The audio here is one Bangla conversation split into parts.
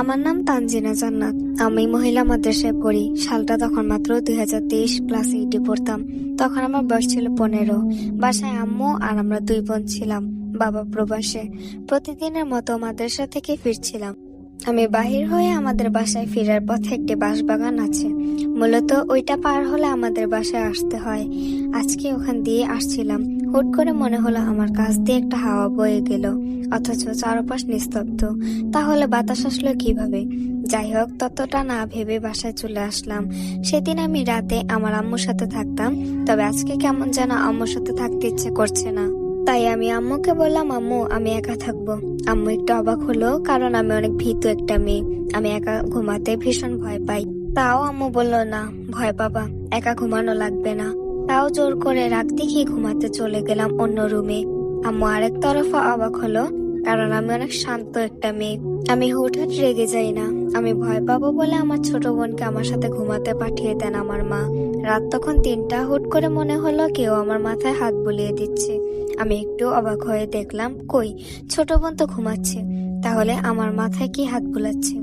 আমার নাম তানজিনা জান্নাত। আমি মহিলা মাদ্রাসায় পড়ি। সালটা তখন মাত্র 2023 ক্লাস 8-এ পড়তাম। তখন আমার বয়স ছিল 15। বাসায় আম্মু আর আমরা 2 বোন ছিলাম। বাবা প্রবাসে। প্রতিদিনের মতো মাদ্রাসা থেকে ফিরছিলাম। আমি বাহির হয়ে আমাদের বাসায় ফেরার পথে একটি বাঁশবাগান আছে। মূলত ওইটা পার হলে আমাদের বাসায় আসতে হয়। আজকে ওখান দিয়ে আসছিলাম। হুট করে মনে হলো আমার কাছ দিয়ে একটা হাওয়া বয়ে গেল, অথচ চারপাশ নিস্তব্ধ। তাহলে বাতাস আসলো কিভাবে? যাই হোক, ততটা না ভেবে বাসায় চলে আসলাম। সেদিন আমি রাতে আমার আম্মুর সাথে থাকতাম, তবে আজকে কেমন যেন আম্মুর সাথে থাকতে ইচ্ছে করছে না। তাই আমি আম্মুকে বললাম, আম্মু আমি একা থাকবো। আম্মু একটু অবাক হলো, কারণ আমি অনেক ভীতু একটা মেয়ে। আমি একা ঘুমাতে ভীষণ ভয় পাই। তাও আম্মু বলল, না ভয় পাবা, একা ঘুমানো লাগবে না। তাও জোর করে রাগ দেখিয়ে ঘুমাতে চলে গেলাম অন্য রুমে। আম্মু আরেক তরফা অবাক হলো, কারণ আমি অনেক শান্ত একটা মেয়ে। আমি হুটহাট রেগে যাই না। আমি ভয় পাবো বলে আমার ছোট বোনকে আমার সাথে ঘুমাতে পাঠিয়ে দেন আমার মা। রাত তখন 3টা। হুট করে মনে হলো কেউ আমার মাথায় হাত বুলিয়ে দিচ্ছে। আমি একটু অবাক হয়ে দেখলাম, কই, ছোট বোন তো ঘুমাচ্ছে, তাহলে আমার মাথায় কি হাত বুলাচ্ছে?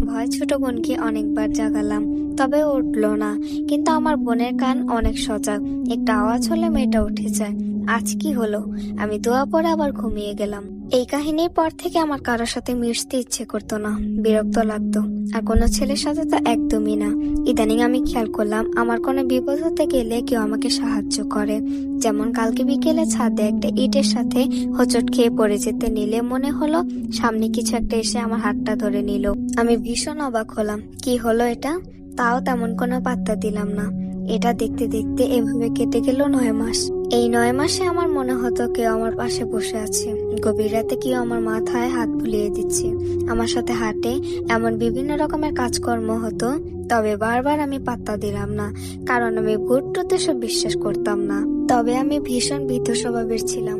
ভয় ছোট বোনকে অনেকবার জাগালাম, তবে উঠলো না। কিন্তু আমার বোনের কান অনেক সজাগ, একটা আওয়াজ হলে মেয়েটা উঠে যায়। আজ কি হলো? আমি দোয়া পড়ে আবার ঘুমিয়ে গেলাম। এই কাহিনীর পর থেকে আমার কারোর সাথে মিশতে ইচ্ছে করতো না, বিরক্ত লাগতো। আর কোনো ছেলের সাথে তো একদমই না। ইদানিং আমি খেয়াল করলাম, আমার কোনো বিপদ হতে গেলে কেউ আমাকে সাহায্য করে। যেমন কালকে বিকেলে ছাদে একটা ইটের সাথে হোঁচট খেয়ে পড়ে যেতে নিলে মনে হলো সামনে কিছু একটা এসে আমার হাতটা ধরে নিল। আমি ভীষণ অবাক হলাম, কি হলো এটা? তাও তেমন কোনো পাত্তা দিলাম না। এটা দেখতে দেখতে এভাবে কেটে গেল 9 মাস। এই 9 মাসে আমার মনে হতো কেউ আমার পাশে বসে আছে। গভীর রাতে কেউ আমার মাথায় হাত বুলিয়ে দিচ্ছে, আমার সাথে হাঁটে, এমন বিভিন্ন রকমের কাজকর্ম হতো। তবে বারবার আমি পাত্তা দিলাম না, কারণ আমি ভূত-টুতে সব বিশ্বাস করতাম না। তবে আমি ভীষণ ভীতু স্বভাবের ছিলাম।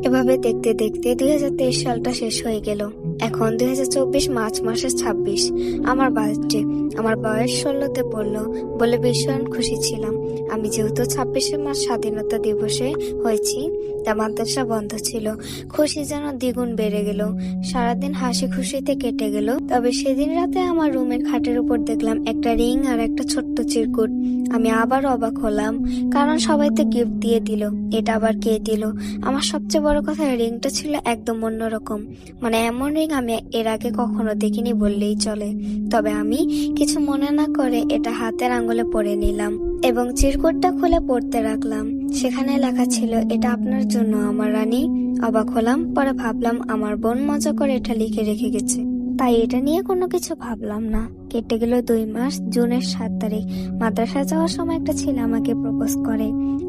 এভাবে দেখতে দেখতে 2023 সালটা শেষ হয়ে গেল। এখন 2024 মার্চ মাসের 26 আমার বার্থডে। আমার বয়স 16-তে পড়লো বলে ভীষণ খুশি ছিলাম। আমি যেহেতু 26 মার্চ স্বাধীনতা দিবসে হয়েছি, তা মাদ্রাসা বন্ধ ছিল। খুশি যেন দ্বিগুণ বেড়ে গেল। সারাদিন হাসি খুশিতে কেটে গেল। তবে সেদিন রাতে আমার রুমের খাটের উপর দেখলাম একটা রিং আর একটা ছোট্ট চিরকুট। আমি আবার অবাক হলাম, কারণ সবাই তো গিফট দিয়ে দিল, এটা আবার কে দিল? আমার সবচেয়ে বড় কথা, রিংটা ছিল একদম অন্যরকম। মানে এমন রিং আমি এর আগে কখনো দেখিনি বললেই চলে। তবে আমি কিছু মনে না করে এটা হাতের আঙ্গুলে পরে নিলাম এবং চিরকুটটা খুলে পড়তে রাখলাম। সেখানে লেখা ছিল, এটা আপনার জন্য আমার রানী। অবাক হলাম, পরে ভাবলাম আমার বোন মজা করে এটা লিখে রেখে গেছে, তাই এটা নিয়ে কোনো কিছু ভাবলাম না। কেটে গেল 2 মাস। জুনের 7 তারিখ মাদ্রাসা যাওয়ার সময় একটা ছেলে আমাকে প্রপোজ করে।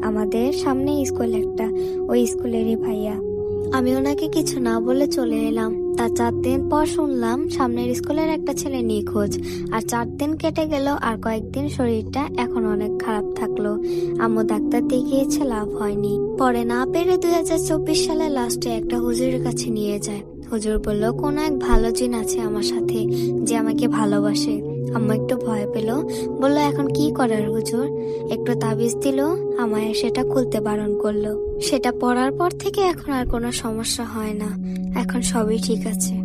আমাদের সামনে স্কুল একটা, ওই স্কুলেরই ভাইয়া। আমি ওনাকে কিছু না বলে চলে এলাম। তার 4 দিন পর শুনলাম সামনের স্কুলের একটা ছেলে নিখোঁজ। আর 4 দিন কেটে গেল, আর কয়েকদিন শরীরটা এখন অনেক খারাপ থাকলো। আম্মু ডাক্তার দেখিয়েছে, লাভ হয়নি। পরে না পেরে 2024 সালে লাস্টে একটা হুজুরের কাছে নিয়ে যায়। হুজুর বলল, কোন এক ভালো জিন আছে আমার সাথে, যে আমাকে ভালোবাসে। আম্মু একটু ভয় পেল, বলল, এখন কি করার হুজুর? একটু তাবিজ দিল, আমায় সেটা খুলতে বারণ করলো। সেটা পড়ার পর থেকে এখন আর কোনো সমস্যা হয় না, এখন সবই ঠিক আছে।